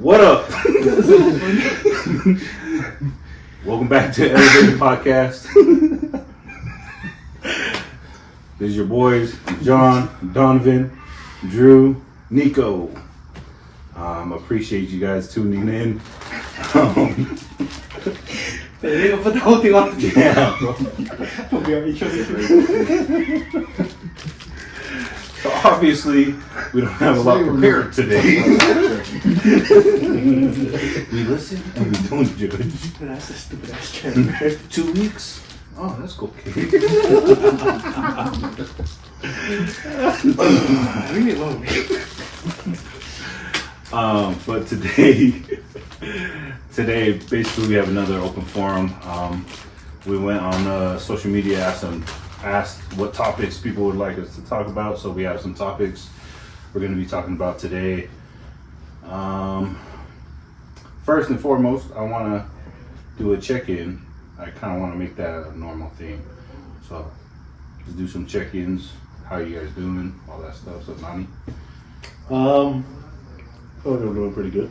What up? Welcome back to Elevated Podcast. This is your boys, John, Donovan, Drew, Nico. Appreciate you guys tuning in. They didn't put the whole thing on. Yeah, bro. So obviously, we don't have a lot prepared today. We listen and we don't judge. That's a stupid ass trend. 2 weeks? Oh, that's cool. Leave me alone. But today, basically, we have another open forum. We went on social media, asked what topics people would like us to talk about. So we have some topics we're going to be talking about today. First and foremost, I want to do a check-in. I kind of want to make that a normal thing. So let's do some check-ins. How you guys doing? All that stuff. So Nani? I'm doing pretty good.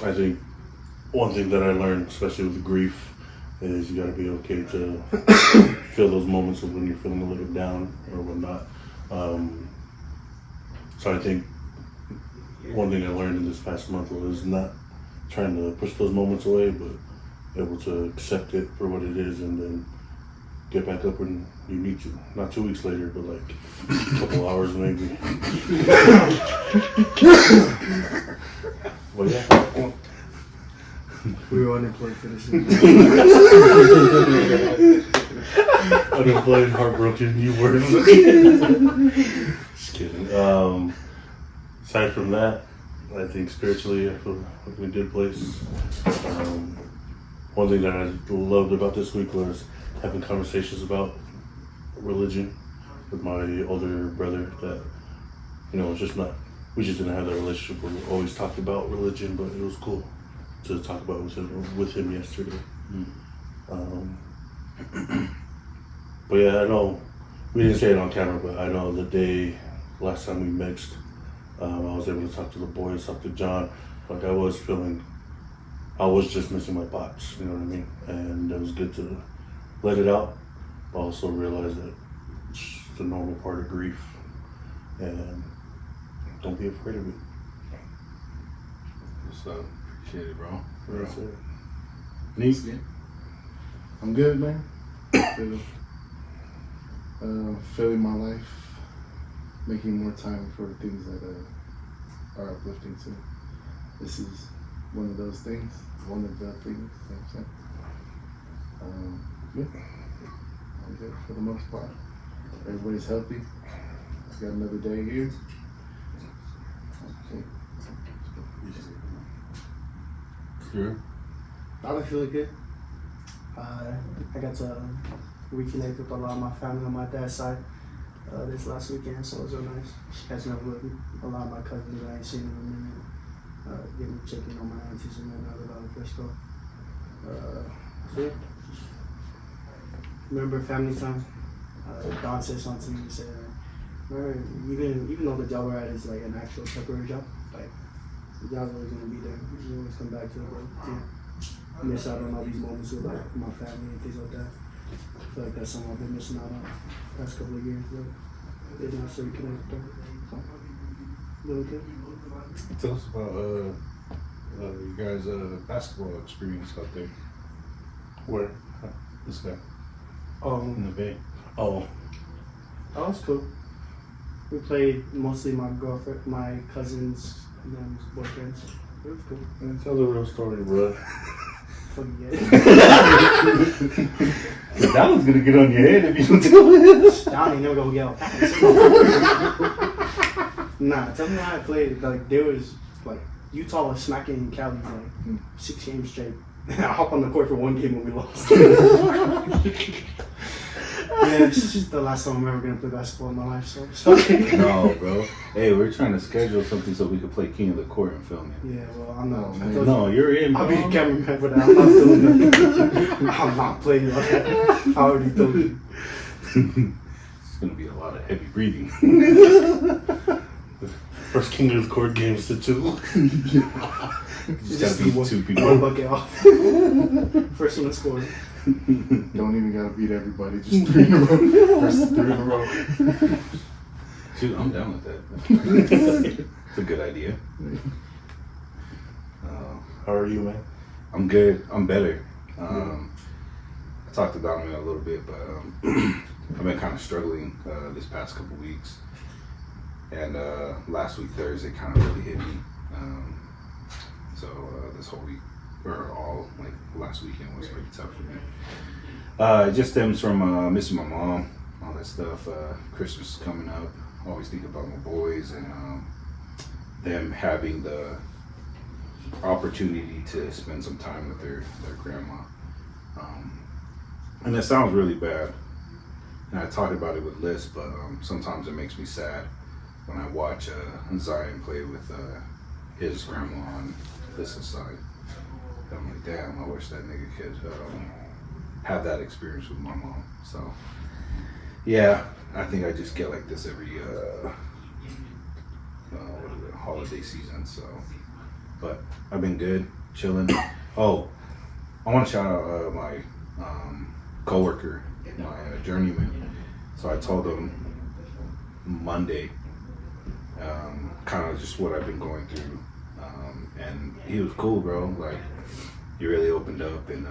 I think one thing that I learned, especially with grief, is you got to be okay to feel those moments of when you're feeling a little down or whatnot. So I think one thing I learned in this past month was not trying to push those moments away, but able to accept it for what it is and then get back up when you need to. Not 2 weeks later, but like a couple hours maybe. Well, yeah. We were unemployed for this. Unemployed, heartbroken, you were. Just kidding. Aside from that, I think spiritually I feel like in a good place. One thing that I loved about this week was having conversations about religion with my older brother that, it's just not, we just didn't have that relationship where we always talked about religion, but it was cool to talk about with him yesterday. But yeah, I know we didn't say it on camera, but I know the day last time we mixed, I was able to talk to the boys, talk to John. Like I was just missing my pops, you know what I mean? And it was good to let it out, but also realize that it's the normal part of grief, and don't be afraid of it. So appreciate it, bro. That's it. Neat. I'm good, man. Feeling my life, making more time for things that are uplifting to me. This is one of those things, one of the things, yeah, I'm good for the most part. Everybody's healthy. Got another day here. Sure. I've been feeling good. I got to reconnect with a lot of my family on my dad's side this last weekend, so it was real nice. Catching up with a lot of my cousins that I ain't seen in a minute. Getting checking on my aunties and then out of Frisco. So yeah. Remember family time? Don said something to me. He said, remember, even though the job we're at is like an actual temporary job, like the job's always gonna be there. You always come back to it, but yeah, miss out on all these moments with like my family and things like that. I feel like that's something I've been missing out on the past couple of years, but it's not so reconnect with them. So, really good. Tell us about you guys' basketball experience out there. Where? This guy in Um, the Bay. Oh, Oh, that's cool. We played mostly my girlfriend, my cousins, and then boyfriends. It was cool. man, tell the real story, bro. Forget. That one's gonna get on your head if you don't tell it. I ain't never gonna get out. Nah, tell me how I played. Like there was like Utah was smacking in Cali like 6 games straight. I hop on the court for one game when we lost. Yeah, it's just the last time I'm ever gonna play basketball in my life. So No, bro. Hey, we're trying to schedule something so we can play King of the Court and film it. yeah, well I'm not. Oh, I man. told No, you're in, I'll bro. be the cameraman for that. I'm not doing that. I'm not playing like that. I already told you. It's gonna be a lot of heavy breathing. First king of the court games to 2. Just gotta beat 2 one people. bucket off. First one to score. Don't even gotta beat everybody. Just 3 in a row. First 3 in a row. Shoot, I'm down with that. It's a good idea. How are you, man? I'm good. I'm better. I talked to Donovan a little bit, but I've been kind of struggling this past couple weeks. And last week, Thursday, kind of really hit me. So this whole week, or all, like last weekend was pretty tough for me. It just stems from missing my mom, all that stuff. Christmas is coming up. I always think about my boys and them having the opportunity to spend some time with their grandma. And it sounds really bad. And I talked about it with Liz, but sometimes it makes me sad when I watch Zion play with his grandma on this side. I'm like, damn, I wish that nigga could have that experience with my mom. So, yeah, I think I just get like this every holiday season. So, but I've been good, chilling. Oh, I want to shout out my coworker, my journeyman. So I told him Monday, kind of just what I've been going through, and he was cool, bro. Like, he really opened up, and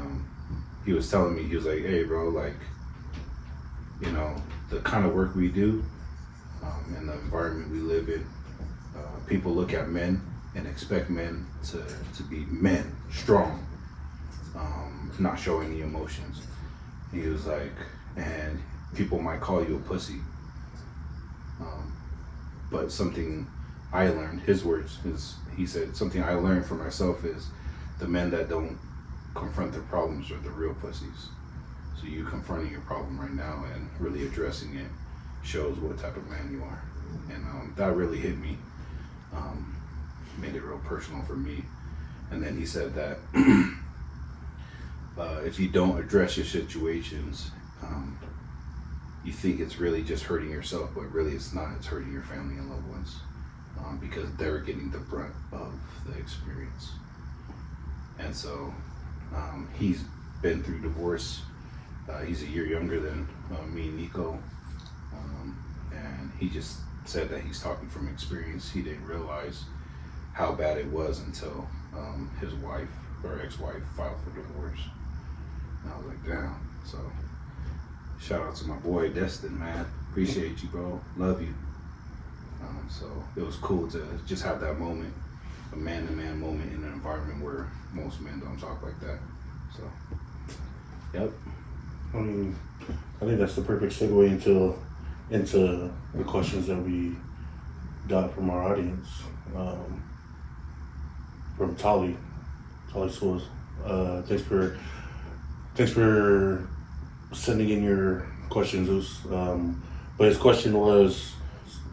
he was telling me, he was like, hey, bro, like, you know, the kind of work we do, and the environment we live in, people look at men and expect men to be men, strong, not show any emotions. He was like, and people might call you a pussy. But something I learned, his words, he said, something I learned for myself is the men that don't confront their problems are the real pussies. So you confronting your problem right now and really addressing it shows what type of man you are. And that really hit me, made it real personal for me. And then he said that if you don't address your situations, you think it's really just hurting yourself, but really it's not. It's hurting your family and loved ones, because they're getting the brunt of the experience. And so he's been through divorce. He's a year younger than me and Nico, and he just said that he's talking from experience. He didn't realize how bad it was until his wife or ex-wife filed for divorce. And I was like, damn. So shout out to my boy Destin, man. Appreciate you, bro. Love you. So it was cool to just have that moment, a man-to-man moment in an environment where most men don't talk like that. So, yep. I mean, I think that's the perfect segue into the questions that we got from our audience. From Tali Schools. Thanks for sending in your questions. But his question was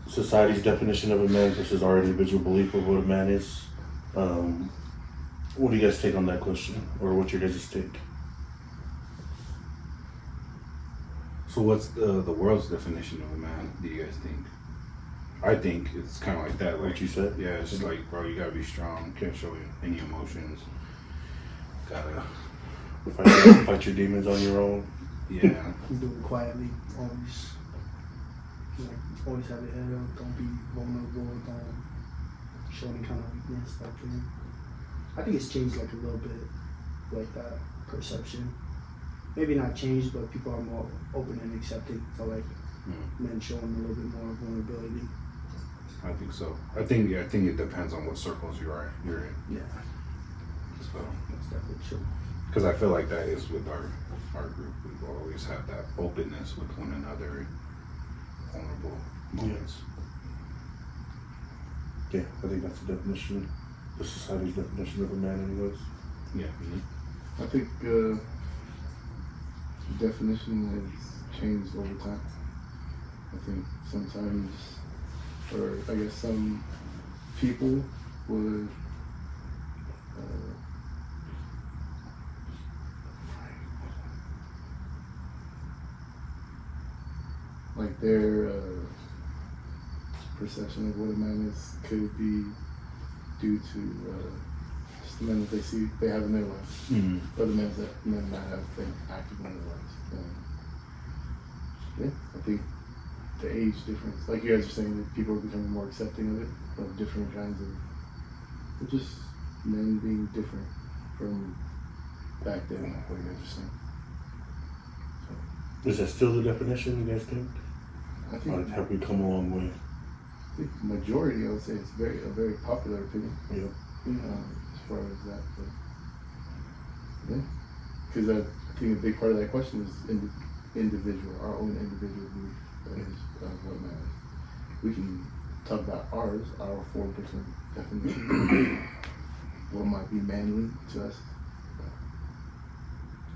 society's definition of a man versus our individual belief of what a man is. What do you guys take on that question, or what's your guys' take? So what's the world's definition of a man, do you guys think? I think it's kind of like that. Like What you said? Yeah, it's just like, bro, you gotta be strong. Can't show any emotions. Gotta Fight your demons on your own. Yeah. Do it quietly, always. Like, always have your head up. Don't be vulnerable. Don't show any kind of weakness. That thing. I think it's changed like a little bit, like that perception. Maybe not changed, but people are more open and accepting to like men showing a little bit more vulnerability. I think so. I think it depends on what circles you're in. Yeah, So, that's definitely true. because I feel like that is with our group. We've always had that openness with one another and vulnerable moments. Yeah, I think that's the definition, the society's definition of a man anyways. Yeah. I think the definition has changed over time. I think sometimes, or I guess some people would like their perception of what a man is could be due to just the men that they see they have in their lives, or the men that have been active in their lives. And I think the age difference, like you guys are saying, that people are becoming more accepting of it, of different kinds of just men being different from back then, like what you guys are saying. Is that still the definition, you guys think? I Or think, have we come a long way? I think majority, I would say, it's a very popular opinion. Yeah. As far as that, but yeah, because I think a big part of that question is individual, our own individual belief of what matters. We can talk about our 4 different definitions. What might be manly to us.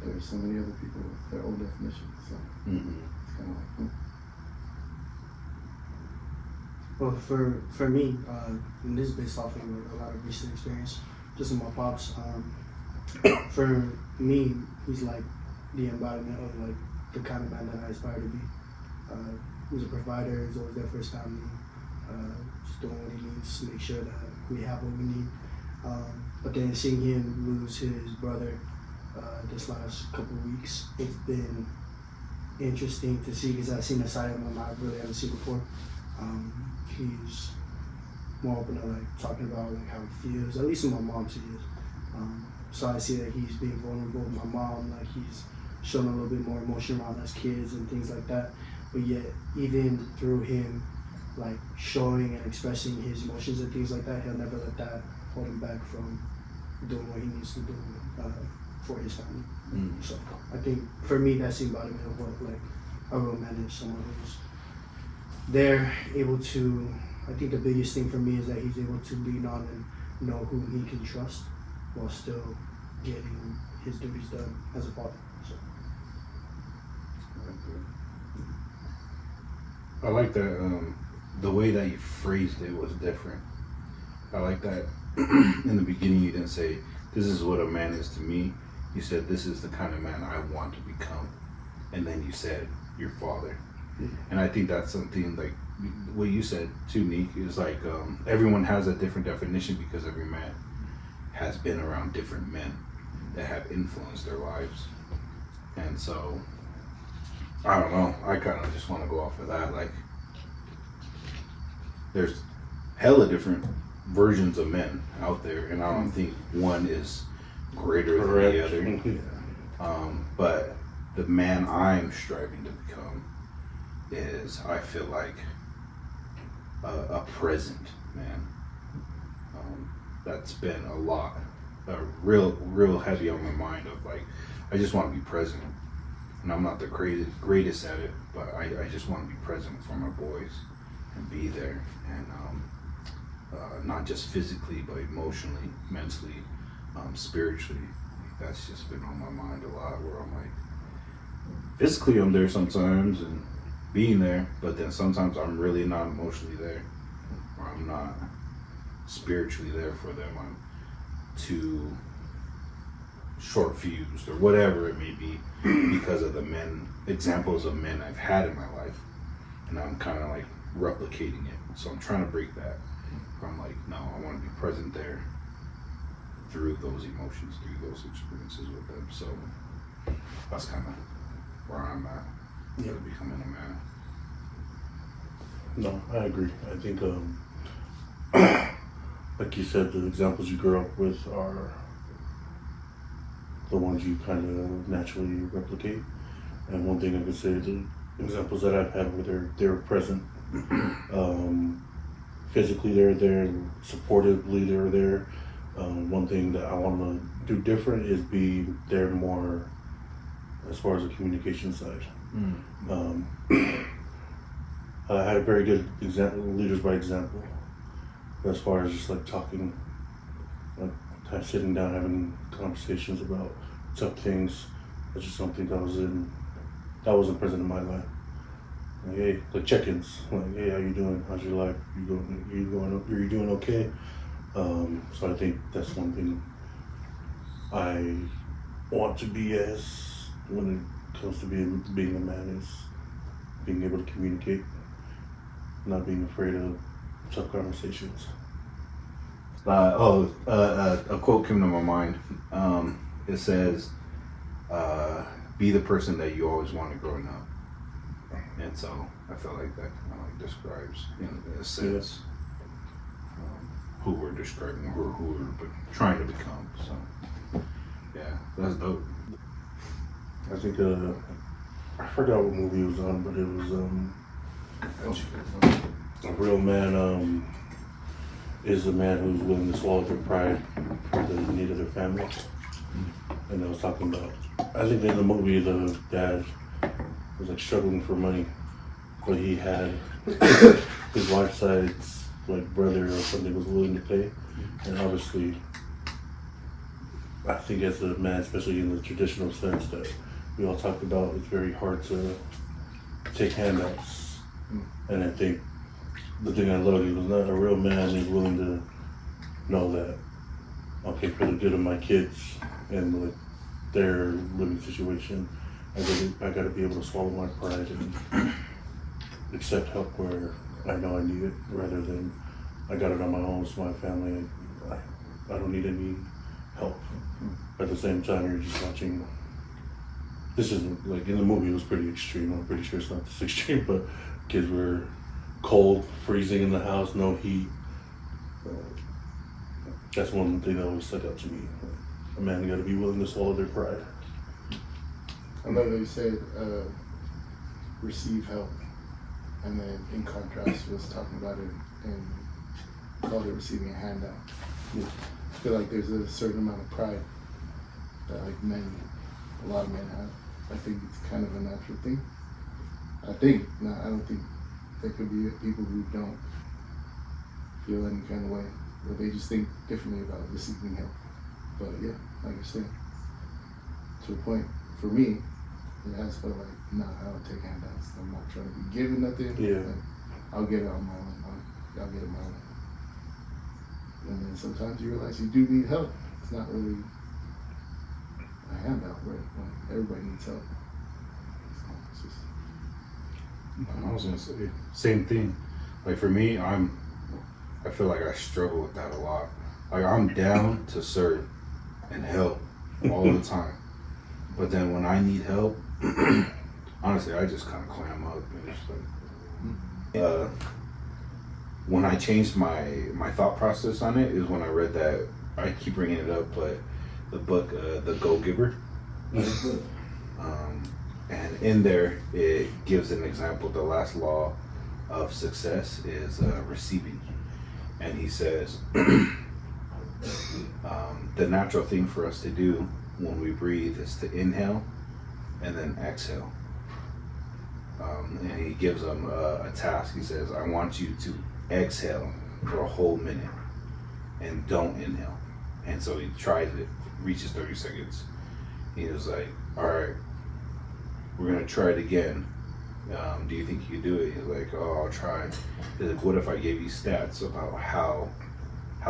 But there's so many other people with their own definitions, so it's kind of like. Well, for me, and this is based off of a lot of recent experience, just in my pops. For me, he's like the embodiment of like the kind of man that I aspire to be. He's a provider. He's always there for his family. Just doing what he needs to make sure that we have what we need. But then seeing him lose his brother this last couple of weeks, it's been interesting to see because I've seen a side of him I really haven't seen before. He's more open to like talking about like how he feels. At least in my mom's he is. So I see that he's being vulnerable with my mom. Like he's showing a little bit more emotion around us kids and things like that. But yet, even through him like showing and expressing his emotions and things like that, he'll never let that hold him back from doing what he needs to do for his family. So I think for me that's the embodiment of what like a real man is, someone who's they're able to, I think the biggest thing for me is that he's able to lean on and know who he can trust while still getting his duties done as a father. So. I like that. The way that you phrased it was different. I like that. In the beginning, you didn't say, "This is what a man is to me." You said, "This is the kind of man I want to become," and then you said, "Your father." And I think that's something like what you said too, Neek, is like everyone has a different definition because every man has been around different men that have influenced their lives. And so, I don't know, I kind of just want to go off of that. Like, there's hella different versions of men out there, and I don't think one is greater than the other. But the man I'm striving to become is, I feel like, a present man. That's been real heavy on my mind of like, I just want to be present. And I'm not the greatest at it, but I just want to be present for my boys and be there. And not just physically, but emotionally, mentally, spiritually. That's just been on my mind a lot, where I'm like, physically I'm there sometimes and being there, but then sometimes I'm really not emotionally there, or I'm not spiritually there for them. I'm too short fused or whatever it may be because of the examples of men I've had in my life, and I'm kind of like replicating it. So I'm trying to break that. I'm like, no, I want to be present there through those emotions, through those experiences with them. So that's kind of where I'm at. Becoming a man. No, I agree. I think, like you said, the examples you grew up with are the ones you kind of naturally replicate. And one thing I could say, the examples that I've had where they're present, physically they're there, supportively they're there. One thing that I want to do different is be there more as far as the communication side. I had a very good example, leaders by example, as far as just like talking, like sitting down, having conversations about tough things. That's just something that wasn't present in my life. Like, hey, like check-ins, like, hey, how you doing? How's your life? Are you doing okay? So I think that's one thing I want to be as when it comes to being a man, is being able to communicate, not being afraid of tough conversations. A quote came to my mind. It says, "Be the person that you always wanted growing up." And so I feel like that kind of like describes, in a sense, who we're describing, who we're trying to become. So yeah, that's dope. I think I forgot what movie it was on, but it was a real man is a man who's willing to swallow their pride for the need of their family. And I was talking about, I think in the movie the dad was like struggling for money, but he had his wife's side's like brother or something was willing to pay. And obviously, I think as a man, especially in the traditional sense that we all talked about, it's very hard to take handouts. And I think the thing I love is not a real man is willing to know that, okay, for the good of my kids and like their living situation, I gotta be able to swallow my pride and accept help where I know I need it, rather than I got it on my own, it's my family, I don't need any help. At the same time, you're just watching. This isn't like in the movie. It was pretty extreme. I'm pretty sure it's not this extreme, but kids were cold, freezing in the house, no heat. That's one thing that always stuck out to me. A man got to be willing to swallow their pride. I love that you said receive help, and then in contrast was talking about it and called it receiving a handout. Yeah. I feel like there's a certain amount of pride that like a lot of men have. I think it's kind of a natural thing. I don't think there could be people who don't feel any kind of way, or they just think differently about receiving help. But yeah, like I said, to a point, for me, it has felt like, nah, I don't take handouts. I'm not trying to be given nothing. Yeah. I'll get it on my own. I'll get it my own. And then sometimes you realize you do need help. It's not really a handout, right? Like, everybody needs help. So it's just, I was gonna say same thing. Like for me, I feel like I struggle with that a lot. Like I'm down to serve and help all the time, but then when I need help, honestly, I just kind of clam up and just like. When I changed my thought process on it is when I read that, I keep bringing it up, but the book The Go Giver. And in there, it gives an example. The last law of success is receiving. And he says, the natural thing for us to do when we breathe is to inhale and then exhale. And he gives them a task. He says, I want you to exhale for a whole minute and don't inhale. And so he tries it, reaches 30 seconds. He was like, all right, we're gonna try it again. Do you think you can do it? He's like, oh, I'll try. He's like, what if I gave you stats about how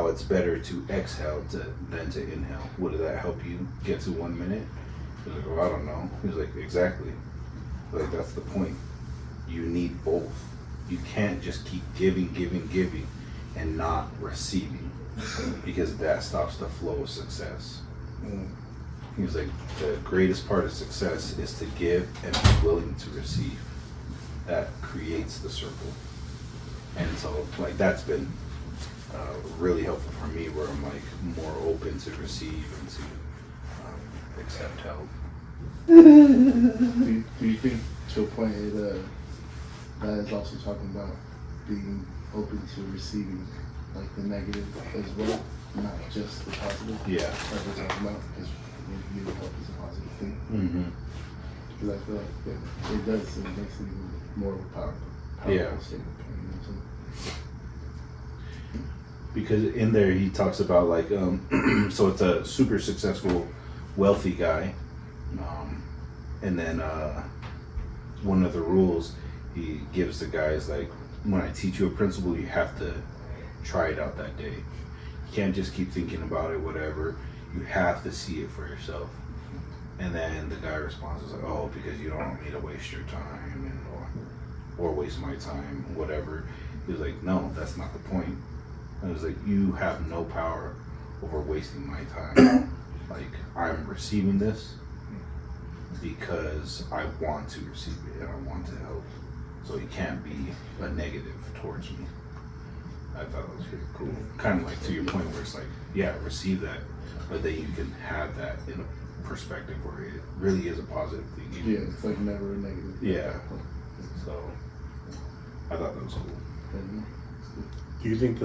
it's better to exhale than to inhale? Would that help you get to 1 minute? He's like, well, I don't know. He's like, exactly. Like, that's the point. You need both. You can't just keep giving and not receiving, because that stops the flow of success. He was like, the greatest part of success is to give and be willing to receive. That creates the circle. And so, like, that's been really helpful for me, where I'm like more open to receive and to accept help. do you think to a point that is also talking about being open to receiving like the negative as well, not just the positive? Yeah. Like we're talking about, because you help is a positive thing. Mm-hmm. Because I feel like it does, it makes it even more of a powerful statement. You know, Because in there he talks about like, so it's a super successful, wealthy guy, and then one of the rules he gives the guys, like, when I teach you a principle, you have to try it out that day. You can't just keep thinking about it, whatever. You have to see it for yourself. And then the guy responds like, oh, because you don't want me to waste your time or waste my time, whatever. He was like, no, that's not the point. I was like, you have no power over wasting my time. Like, I'm receiving this because I want to receive it and I want to help. So it can't be a negative towards me. I thought that was pretty cool. Kind of like to your point where it's like, yeah, receive that, but then you can have that in a perspective where it really is a positive thing. Yeah, it's like never a negative. Yeah. So I thought that was cool. Do you think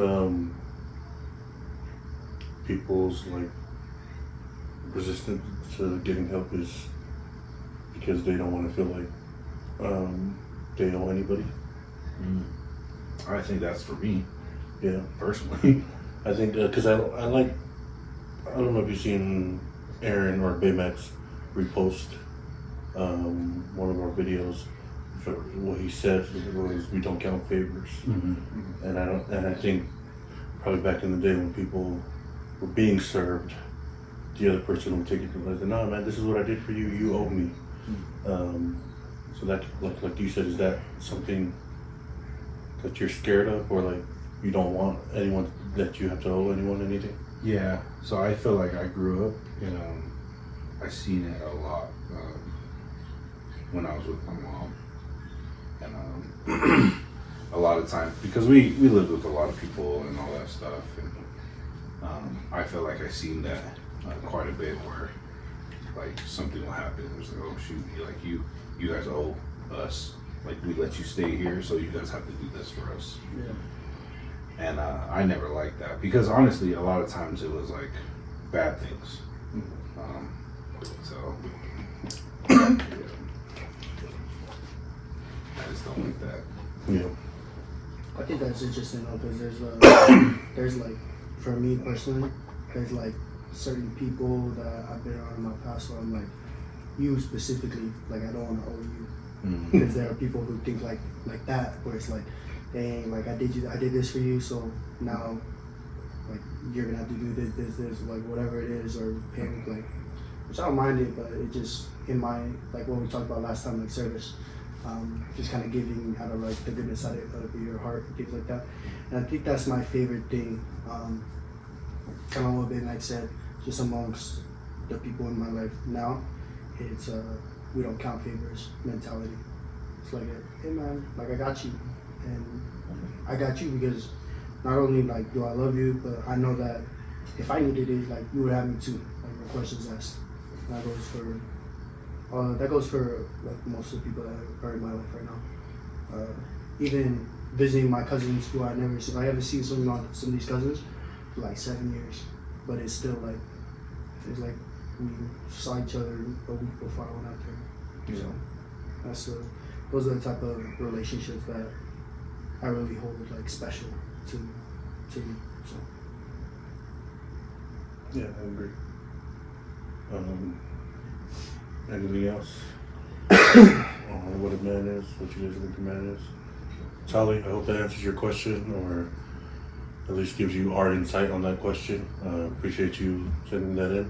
people's like resistance to getting help is because they don't want to feel like they owe anybody? I think that's for me, Yeah, personally. I think because I don't know if you've seen Aaron or Baymax repost one of our videos. For what he said was, "We don't count favors," and I think probably back in the day when people were being served, the other person would take it to like, "No, man, this is what I did for you. You owe me." So that, like you said, is that something that you're scared of, or like you don't want anyone that you have to owe anyone anything? Yeah, so I feel like I grew up and I seen it a lot when I was with my mom, and a lot of times because we lived with a lot of people and all that stuff, and I feel like I seen that quite a bit where like something will happen. It's like, oh shoot, like you guys owe us. Like we let you stay here, so you guys have to do this for us. Yeah. And I never liked that because honestly, a lot of times it was like bad things. So yeah. I just don't like that. Yeah. I think that's interesting though, because there's like, for me personally, there's like certain people that I've been around in my past where I'm like, you specifically, like I don't want to owe you. Because there are people who think like that, where it's like, dang, like I did this for you, so now like you're gonna have to do this, like whatever it is, or pay me, like, which I don't mind it, but it just in my, like what we talked about last time, like service, just kind of giving out of like the goodness out of your heart and things like that. And I think that's my favorite thing, kind of what Ben like said, just amongst the people in my life now. It's we don't count favors mentality. It's like, hey man, like I got you, and I got you because not only like do I love you, but I know that if I needed it, like you would have me too. Like no questions asked. And that goes for like most of the people that are in my life right now. Even visiting my cousins who I never seen. I haven't seen some of these cousins for like 7 years, but it's still like it's like we saw each other a week before I went out there. Yeah. So those are the type of relationships that I really hold like special to me. So Yeah, I agree. Anything else? On what a man is, what you guys think a man is? Tali, I hope that answers your question, or at least gives you our insight on that question. Appreciate you sending that in.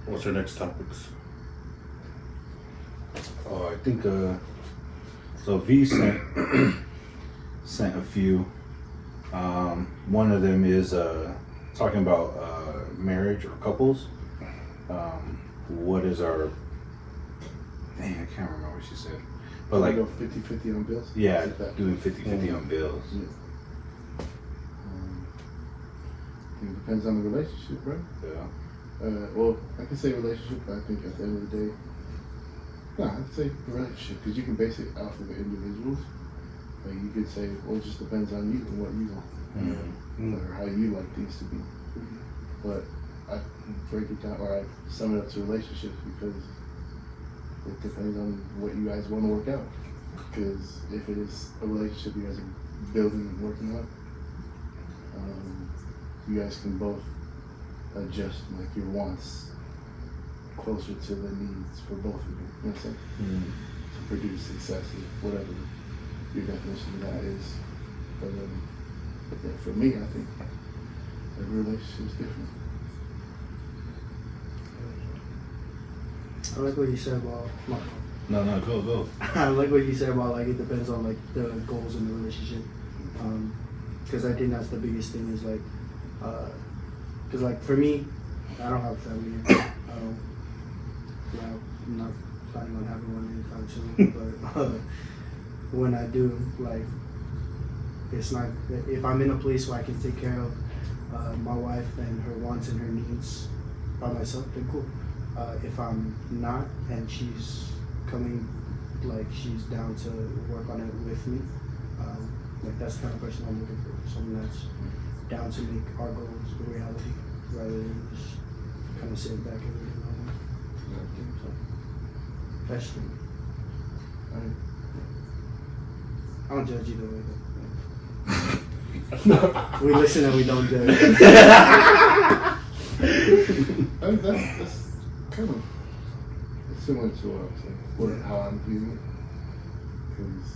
What's our next topics? Oh, I think so V sent sent a few. One of them is talking about marriage or couples. What is our, dang, I can't remember what she said, but like go 50-50 on bills. yeah, Like that. doing 50-50 on bills. Yeah. It depends on the relationship, right? Yeah. Well, I can say relationship, but I think at the end of the day, I'd say relationship, because you can base it off of the individuals. Like you could say, well, it just depends on you and what you want, or how you like things to be. But I break it down, or I sum it up to relationships, because it depends on what you guys want to work out. Because if it is a relationship you guys are building and working on, you guys can both adjust like your wants closer to the needs for both of you. You know what I'm saying? To produce success, or whatever your definition of that is. But yeah, for me, I think every relationship is different. I like what you said about No, go. I like what you said about like it depends on like the goals in the relationship, because I think that's the biggest thing is like, because like for me, I don't have a family yet. Yeah, I'm not planning on having one anytime soon. But when I do, like, it's not if I'm in a place where I can take care of my wife and her wants and her needs by myself, then cool. If I'm not and she's coming, like she's down to work on it with me, like that's the kind of person I'm looking for. Someone that's down to make our goals a reality rather than just kind of sitting back and waiting on them. So that's true. I don't judge either way though. We listen and we don't judge. That's kind of similar to what I'm saying, how I'm viewing it. Because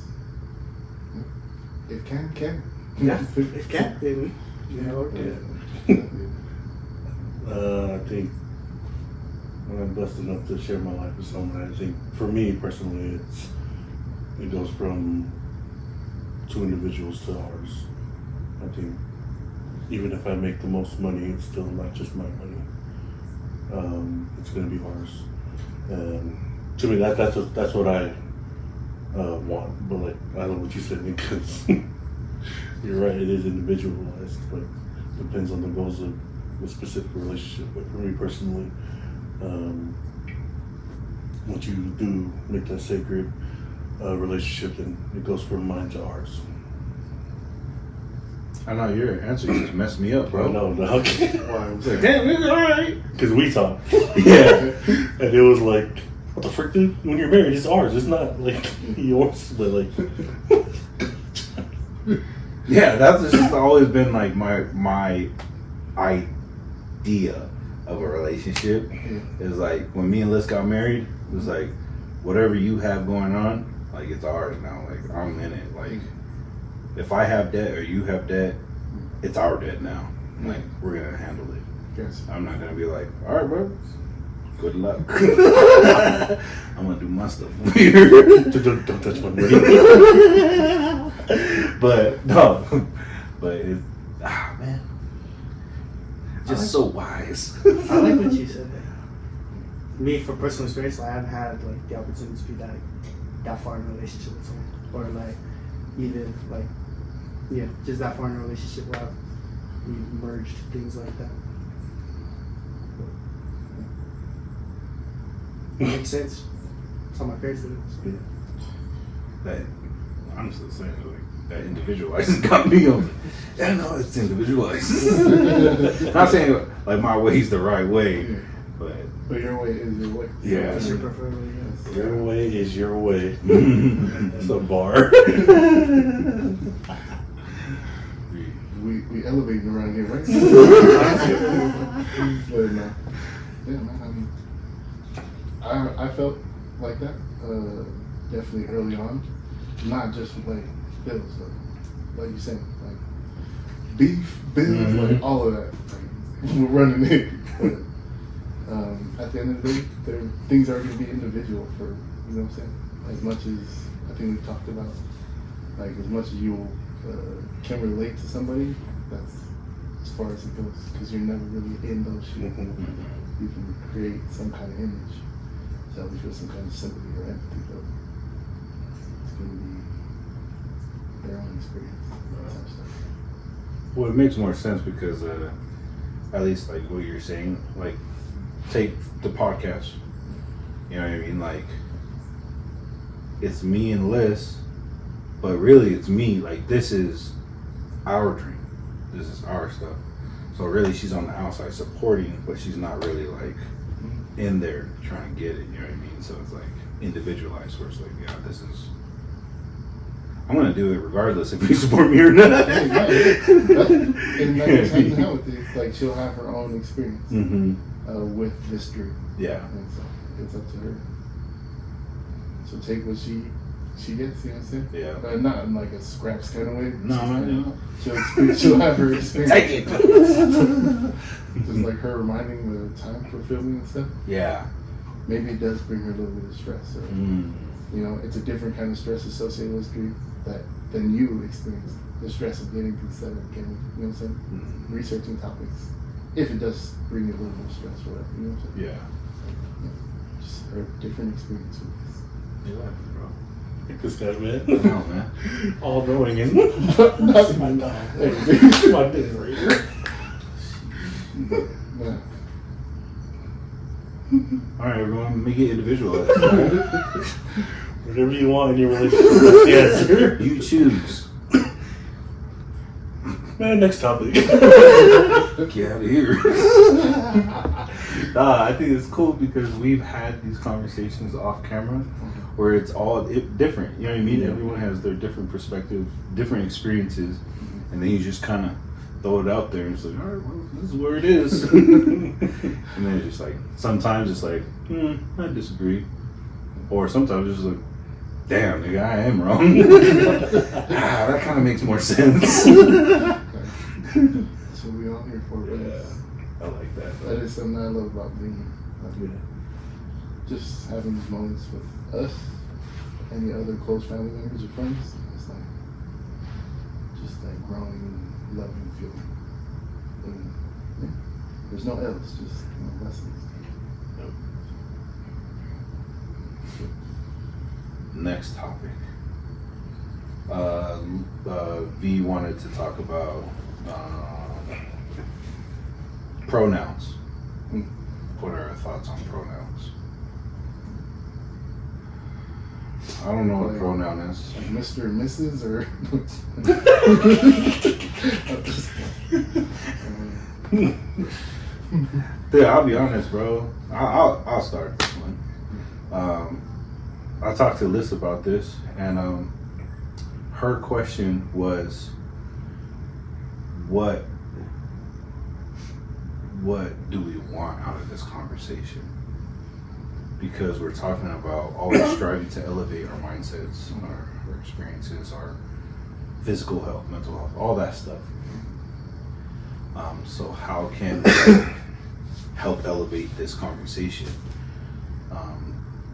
it can. Yeah, it can, baby. Yeah, okay. I think when I'm blessed enough to share my life with someone, I think for me personally, it goes from two individuals to ours. I think even if I make the most money, it's still not just my money. It's going to be ours. And to me, that's what I want. But like I love what you said because you're right. It is individualized, but depends on the goals of the specific relationship. But for me personally, once you do make that sacred relationship, then it goes from mine to ours. I know your answer just messed me up, bro. No, okay. Why? It's like, damn, it's all right. Because we talked. Yeah. And it was like, what the frick, dude? When you're married, it's ours. It's not like yours, but like. Yeah, that's just always been like my idea of a relationship. Is like when me and Liz got married, it was like whatever you have going on, like it's ours now. Like I'm in it. Like if I have debt or you have debt, it's our debt now. Like we're gonna handle it. Yes. I'm not gonna be like, all right, bro. Good luck. I'm gonna do my stuff. Don't touch my money. But no, but it, man, just so wise. I like what you said there. Me, for personal experience, like, I haven't had like the opportunity to be that far in a relationship with someone, or like even like just that far in a relationship where we've merged things like that. Makes sense. That's how my parents did it. So. That honestly saying like that individualized got me on. Yeah, no, it's individualized. Not saying like my way's the right way, but your way is your way. yeah, That's your preferred way, yes. Your way is your way. That's a bar. We elevating around here, right? But no. Yeah, man, I mean, I felt like that definitely early on, not just with like bills, like you said, like beef, bills, like all of that. Like, we're running it, but at the end of the day, things are going to be individual for, you know what I'm saying? As much as I think we've talked about, like as much as you can relate to somebody, that's as far as it goes, because you're never really in those shoes. You can create some kind of image. So we feel some kind of sympathy or empathy, but it's going to be their own experience. well, it makes more sense because at least like what you're saying, like take the podcast. You know what I mean? Like it's me and Liz, but really it's me. Like this is our dream. This is our stuff. So really she's on the outside supporting, but she's not really like in there trying to get it, you know what I mean? So it's like individualized where it's like, yeah, this is I'm gonna do it regardless if you support me or not. And that's hand in hand with it. It's like she'll have her own experience with this dream. Yeah. And so it's up to her. So take what she gets, you know what I'm saying? Yeah. Not in like a scraps kind of way. No. She'll have her experience. Take it. Just like her reminding the time for filming and stuff. Yeah. maybe it does bring her a little bit of stress. Or, you know, it's a different kind of stress associated with grief than you experience. The stress of getting through 7 games, you know what I'm saying? Researching topics. If it does bring you a little bit of stress or whatever, you know what I'm saying? Yeah. Just her different experience with this. Yeah, bro. This guy, man. Come on, man. All knowing and That's my dog. my big razor. Yeah. All right, everyone, make it individualized. Whatever you want in your relationship, that's the answer. You choose. Man, next topic. Get out of here. I think it's cool because we've had these conversations off camera where it's all different. You know what I mean? Yeah. Everyone has their different perspective, different experiences, and then you just kind of throw it out there and it's like, all right, well, this is where it is. And then it's just like, sometimes it's like, I disagree. Or sometimes it's just like, damn, nigga, I am wrong. That kind of makes more sense. That's what we all here for, but I like that. that is something I love about being here. Just having these moments with us, any other close family members or friends. It's like just that growing and loving feeling. And, yeah, there's no else, just blessings. Next topic. V wanted to talk about pronouns. What are our thoughts on pronouns? I don't know what a pronoun is. Like Mr. and Mrs. or Yeah, I'll be honest, bro. I'll start this one. I talked to Liz about this, and her question was, what do we want out of this conversation? Because we're talking about always striving to elevate our mindsets, our experiences, our physical health, mental health, all that stuff. So how can we help elevate this conversation?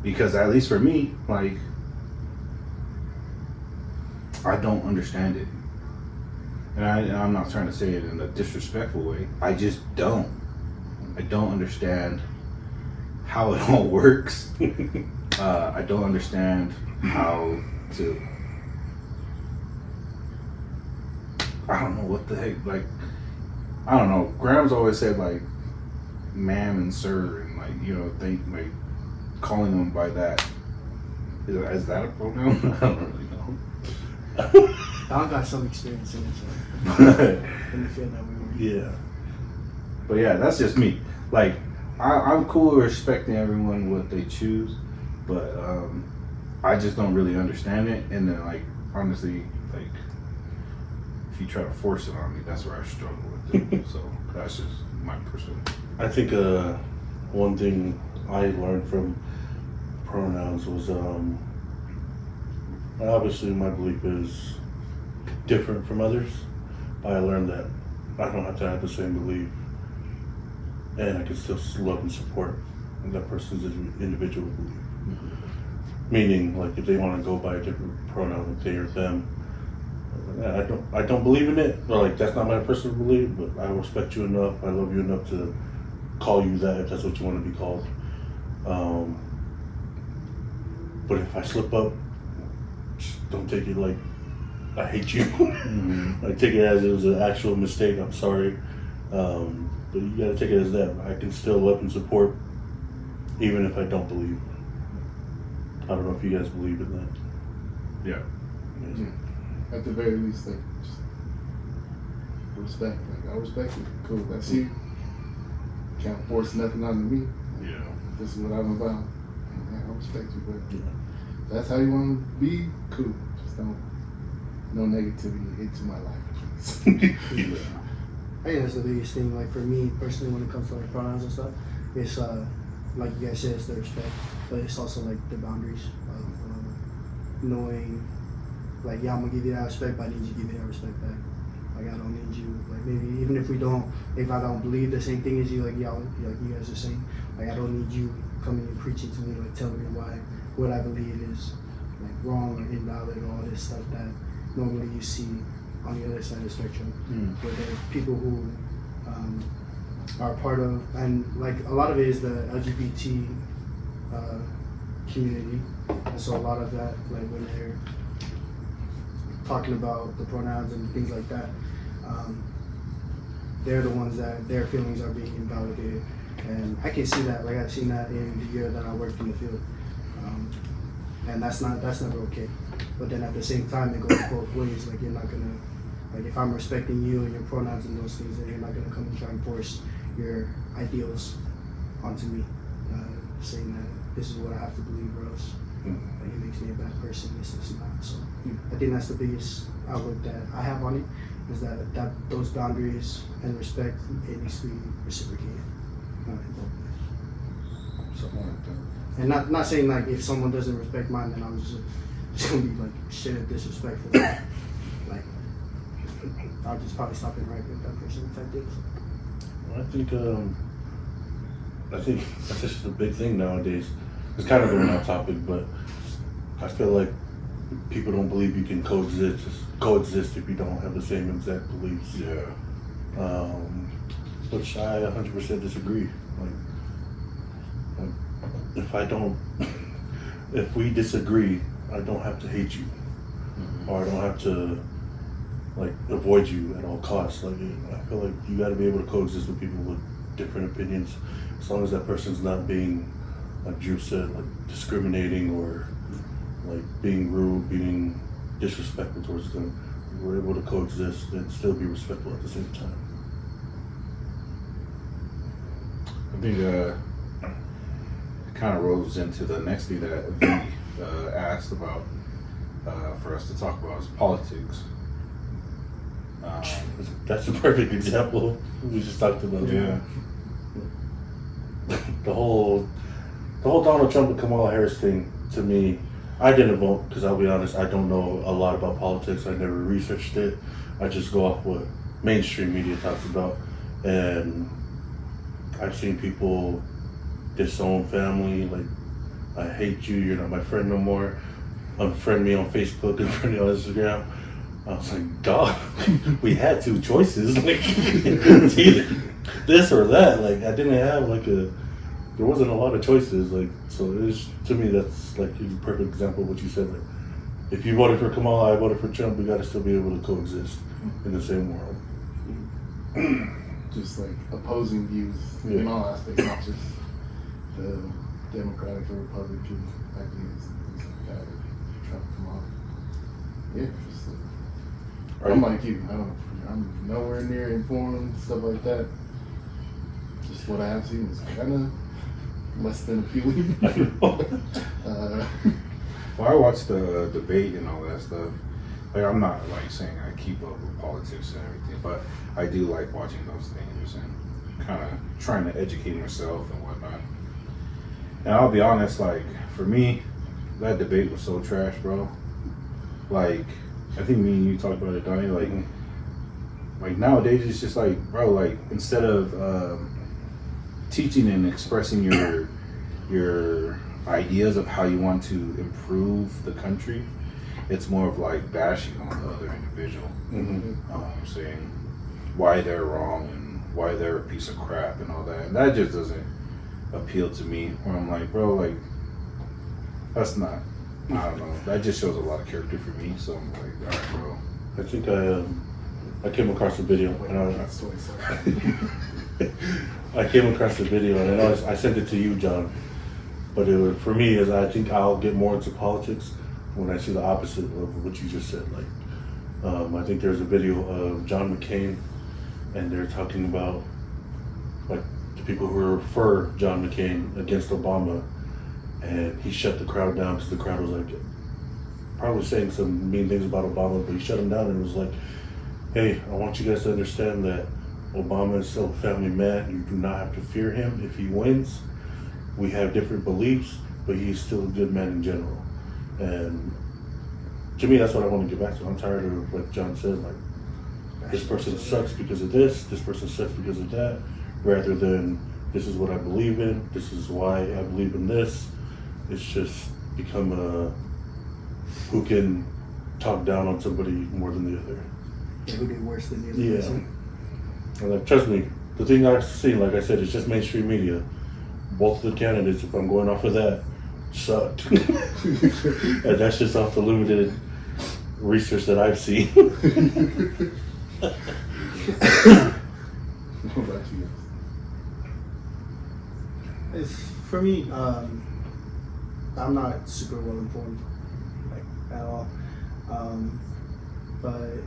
Because at least for me, like, I don't understand it. And I'm not trying to say it in a disrespectful way. I just don't. I don't understand how it all works. I don't understand how to, I don't know what the heck, like, I don't know. Graham's always said, like, ma'am and sir, and, like, you know, like, calling them by that. Is that a pronoun? I don't really know. I got some experience in it, so in the field that we were in. Yeah. But yeah, that's just me. Like, I'm cool with respecting everyone what they choose, but I just don't really understand it. And then, like, honestly, like, if you try to force it on me, that's where I struggle with it. So that's just my perspective. I think one thing I learned from pronouns was obviously my belief is different from others, but I learned that I don't have to have the same belief, and I can still love and support that person's individual belief. Meaning, like, if they want to go by a different pronoun, like they or them, I don't believe in it, or like that's not my personal belief, but I respect you enough, I love you enough to call you that if that's what you want to be called. But if I slip up, just don't take it like I hate you. I take it as it was an actual mistake. I'm sorry, but you gotta take it as that. I can still love and support, even if I don't believe. I don't know if you guys believe in that. Yeah. At the very least, like, just respect. Like, I respect you. Cool. That's you. Can't force nothing onto me. Yeah. This is what I'm about. And I respect you, but if that's how you want to be, cool. Just don't, no negativity into my life, please. I think that's the biggest thing, like, for me personally, when it comes to, like, pronouns and stuff. It's like you guys said, it's the respect, but it's also like the boundaries of knowing, like, yeah, I'm gonna give you that respect, but I need you to give me that respect back. Like, I don't need you, like, maybe even if I don't believe the same thing as you, like, yeah, like you guys are saying, Like I don't need you coming and preaching to me, like telling me why what I believe is like wrong or invalid or all this stuff that normally you see on the other side of the spectrum, where there are people who are part of, and like a lot of it is the LGBT community, and so a lot of that, like when they're talking about the pronouns and things like that, they're the ones that their feelings are being invalidated, and I can see that. Like I've seen that in the year that I worked in the field, and that's never okay. But then at the same time, it goes both ways. Like you're not gonna, like if I'm respecting you and your pronouns and those things, then you're not gonna come and try and force your ideals onto me, saying that this is what I have to believe, or else like, it makes me a bad person. This is not. So I think that's the biggest outlook that I have on it, is that those boundaries and respect, it needs to be reciprocated. In both ways. So, and not saying like if someone doesn't respect mine, then I'm just gonna be like shit disrespectful. Like I'll just probably stop and right with that person type thing. I think that's just a big thing nowadays. It's kind of going off topic, but I feel like people don't believe you can coexist if you don't have the same exact beliefs. Yeah. Which I 100% disagree. If we disagree, I don't have to hate you, or I don't have to like avoid you at all costs. Like I feel like you got to be able to coexist with people with different opinions, as long as that person's not being, like Drew said, like discriminating or like being rude, being disrespectful towards them. We're able to coexist and still be respectful at the same time. I think it kind of rolls into the next thing that V asked about for us to talk about is politics. That's a perfect example. We just talked about. Yeah. The whole Donald Trump and Kamala Harris thing, to me, I didn't vote because I'll be honest, I don't know a lot about politics. I never researched it. I just go off what mainstream media talks about, and I've seen people disown family. Like, I hate you. You're not my friend no more. Unfriend me on Facebook. Unfriend me on Instagram. I was like, dog, we had two choices. Like, it's either this or that. Like, I didn't have there wasn't a lot of choices. Like, so it was, to me, that's like a perfect example of what you said. Like, if you voted for Kamala, I voted for Trump, we got to still be able to coexist in the same world. Just like opposing views in all aspects, not just the Democratic or Republican ideas and things like that. Trump, Kamala. Yeah, just I'm like you. I'm nowhere near informed, stuff like that. Just what I have seen is kind of less than appealing. Well, I watched the debate and all that stuff. Like, I'm not like saying I keep up with politics and everything, but I do like watching those things and kind of trying to educate myself and whatnot. And I'll be honest, like, for me, that debate was so trash, bro. Like, I think me and you talked about it, Donnie. Like nowadays, it's just like, bro, like, instead of teaching and expressing your ideas of how you want to improve the country, it's more of like bashing on the other individual, saying why they're wrong and why they're a piece of crap and all that. And that just doesn't appeal to me. Where I'm like, bro, like, that's not. I don't know. That just shows a lot of character for me. So I'm like, all right, bro. I think I came across a video, and I came across the video, and I sent it to you, John. But it was, for me, is I think I'll get more into politics when I see the opposite of what you just said. Like, I think there's a video of John McCain, and they're talking about like the people who are for John McCain against Obama, and he shut the crowd down because the crowd was like probably saying some mean things about Obama, but he shut them down and was like, hey, I want you guys to understand that Obama is still a family man. You do not have to fear him if he wins. We have different beliefs, but he's still a good man in general. And to me, that's what I want to get back to. I'm tired of what John said, like, this person sucks because of this person sucks because of that, rather than this is what I believe in, this is why I believe in this. It's just become who can talk down on somebody more than the other. Yeah, who did worse than the other Yeah. person. And like, trust me, the thing I've seen, like I said, it's just mainstream media. Both of the candidates, if I'm going off of that, sucked. And that's just off the limited research that I've seen. What about you guys? It's, for me, I'm not super well informed, like at all. But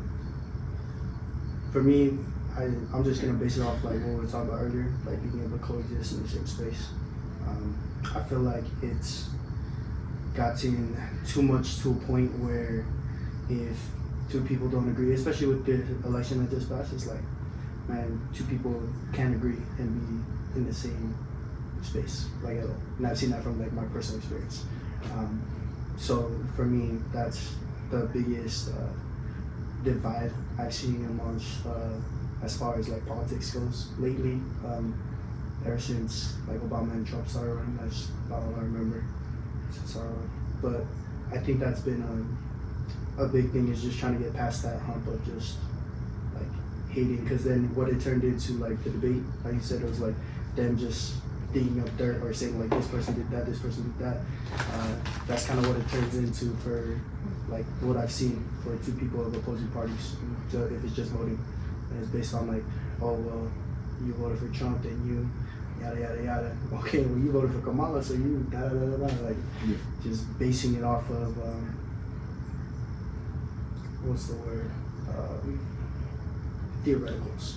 for me, I'm just gonna base it off like what we were talking about earlier, like being able to coexist in the same space. I feel like it's gotten too much to a point where if two people don't agree, especially with the election that just passed, it's like, man, two people can't agree and be in the same space, like at all. And I've seen that from like my personal experience. So for me, that's the biggest divide I've seen amongst as far as like politics goes lately. Ever since like Obama and Trump started running, that's about all I remember. But I think that's been a big thing, is just trying to get past that hump of just like hating, because then what it turned into, like the debate, like you said, it was like them just digging up dirt or saying like this person did that, this person did that. That's kind of what it turns into for like what I've seen for two people of opposing parties. So if it's just voting, and it's based on like, oh well, you voted for Trump, then you yada yada yada. Okay, well you voted for Kamala, so you da da da da. Like just basing it off of what's the word? Theoreticals.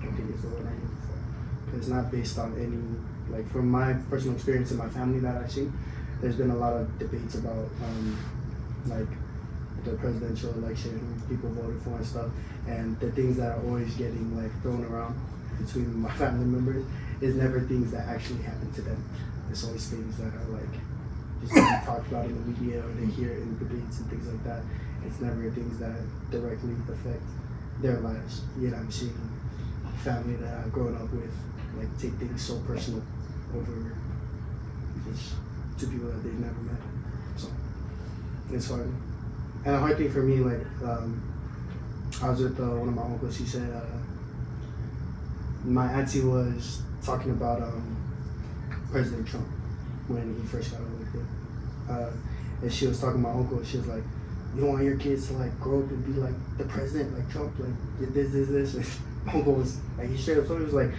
I think is the word I'm looking for. Because it's not based on any, like from my personal experience in my family that I've seen, there's been a lot of debates about like the presidential election, who people voted for and stuff, and the things that are always getting like thrown around between my family members is never things that actually happen to them. It's always things that are like just being talked about in the media, or they hear in debates and things like that. It's never things that directly affect their lives. Yet I'm seeing family that I've grown up with like take things so personal over just two people that they've never met. So it's hard. And a hard thing for me, like I was with one of my uncles. He said my auntie was talking about President Trump when he first got elected, and she was talking to my uncle. She was like, "You don't want your kids to like grow up and be like the president, like Trump, like this." And my uncle was like, he straight up told me, he was like,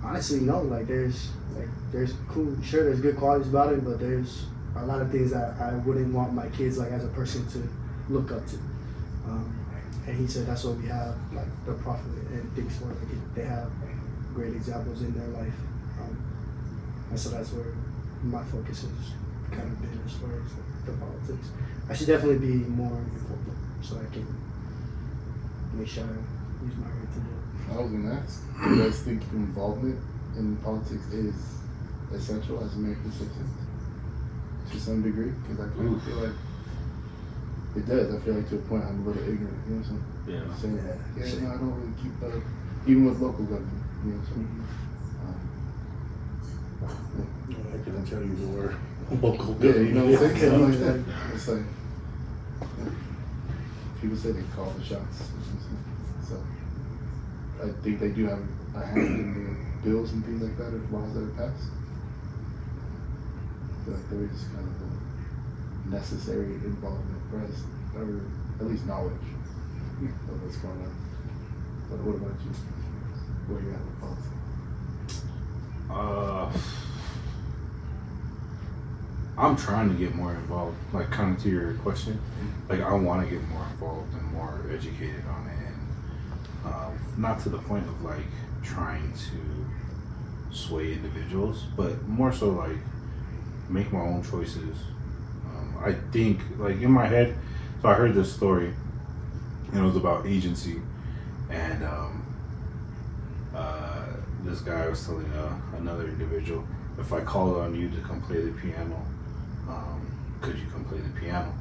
honestly, no. Like there's cool, sure, there's good qualities about it, but there's a lot of things that I wouldn't want my kids like as a person to look up to. And he said that's what we have, like the prophet and things for. Like they have great examples in their life, and so that's where my focus has kind of been as far as like, the politics. I should definitely be more informed so I can make sure I use my right to vote. I was gonna ask, do you guys think involvement in politics is essential as American citizens to some degree? Because I kind of feel like it does. I feel like to a point I'm a little ignorant, you know what I'm saying? Yeah. Saying, I don't really keep up, even with local government, you know what I'm saying? I couldn't tell you the word local Yeah, you know what I'm saying? government. Like that. It's like, people say they call the shots, you know what I'm saying? So I think they do have a hand in the bills and things like that, or laws that are passed. I feel like there is kind of a necessary involvement for us, or at least knowledge of what's going on. But what about you? Where you at with politics? I'm trying to get more involved, like kind of to your question. Like I want to get more involved and more educated on it, and not to the point of like trying to sway individuals, but more so like make my own choices. I think like in my head, so I heard this story, and it was about agency, and this guy was telling another individual, if I called on you to come play the piano, could you come play the piano?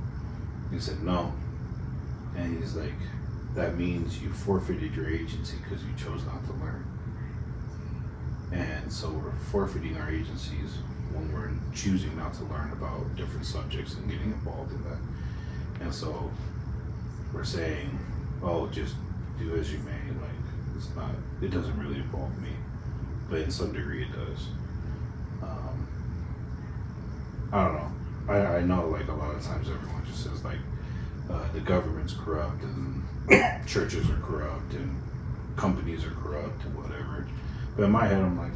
He said no, and he's like, that means you forfeited your agency because you chose not to learn. And so we're forfeiting our agencies when we're choosing not to learn about different subjects and getting involved in that. And so we're saying, oh, just do as you may. Like, it doesn't really involve me, but in some degree it does. I don't know. I know, like, a lot of times everyone just says, like, the government's corrupt and churches are corrupt and companies are corrupt and whatever. But in my head, I'm like,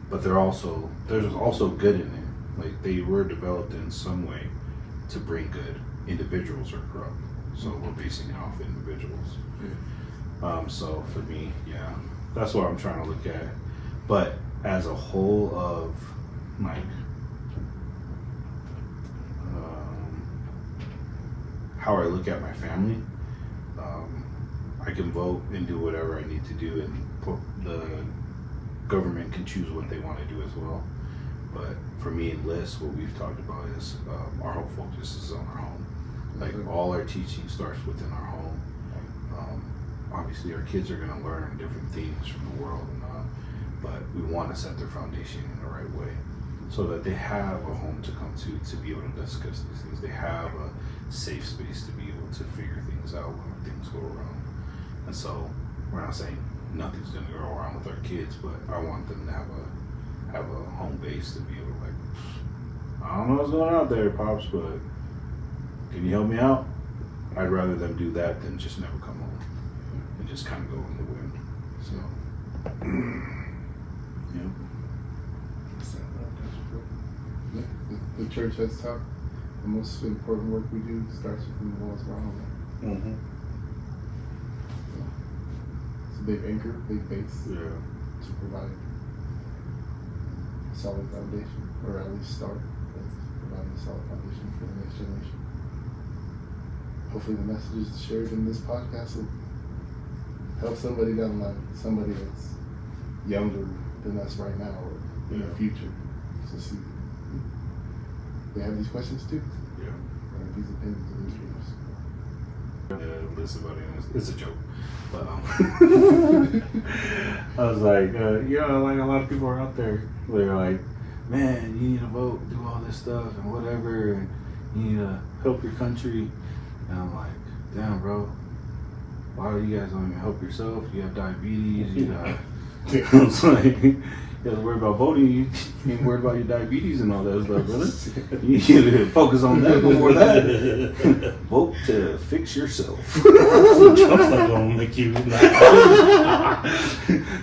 but there's also good in it. Like, they were developed in some way to bring good. Individuals are corrupt, so we're basing it off individuals. So for me, yeah, that's what I'm trying to look at. But as a whole of, like, how I look at my family, I can vote and do whatever I need to do, and the government can choose what they want to do as well. But for me and Liz, what we've talked about is our whole focus is on our home. Like, all our teaching starts within our home. Obviously, our kids are going to learn different things from the world, but we want to set their foundation in the right way so that they have a home to come to be able to discuss these things. They have a safe space to be able to figure things out when things go wrong. And so we're not saying nothing's going to go wrong with our kids, but I want them to have a home base to be able to, like, I don't know what's going on out there, Pops, but can you help me out? I'd rather them do that than just never come home and just kind of go in the wind. So, yeah. The church has taught the most important work we do starts within the walls of our home. Mm-hmm. It's a big anchor, big base Yeah. to provide a solid foundation, or at least start with providing a solid foundation for the next generation. Hopefully the messages shared in this podcast will help somebody down the line, somebody that's younger than us right now or in the future, to see they have these questions too. Yeah. Or these opinions and these views. Listen, buddy, it's a joke. But I was like, like a lot of people are out there. They're like, man, you need to vote, do all this stuff and whatever, and you need to help your country. And I'm like, damn, bro, why do you guys don't even help yourself? You have diabetes. You got. I was like, you have to worry about voting. You ain't worried about your diabetes and all that stuff, brother. You need to focus on that before that. Vote to fix yourself. Trump's not gonna make you.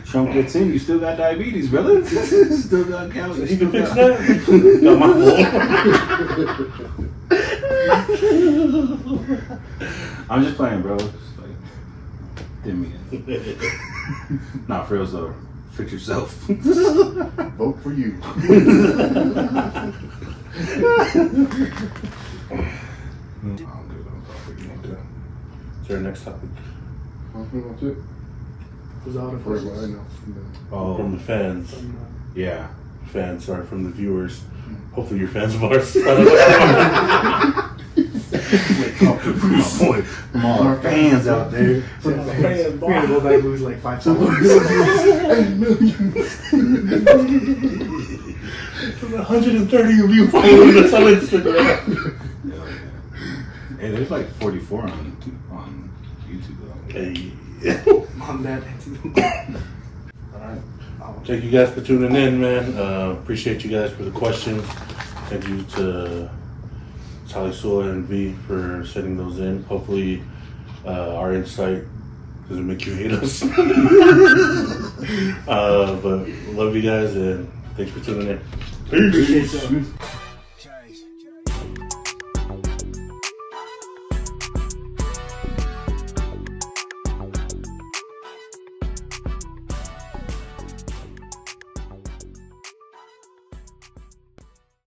Trump gets in, you still got diabetes, brother. Still got cancer. He can fix that. Got my fault. I'm just playing, bro. Just like, didn't mean it. Nah, for real though. Fix yourself. Vote for you. I'm good on topic. Is there a next topic? That's pretty much it. Who's all the For what I questions? know. From the fans. Yeah. Fans, sorry, from the viewers. Hopefully you're fans of ours. From all our fans out there. We're gonna go back and lose like 5 followers. 8 million. From 130 of you following us on Instagram. Hey, there's like 44 on YouTube though. Hey. Mom, Dad. Alright. Thank you guys for tuning in, man. Appreciate you guys for the questions. Thank you to Sally Sula and V for sending those in. Hopefully our insight doesn't make you hate us. But love you guys and thanks for tuning in. Peace. Appreciate you.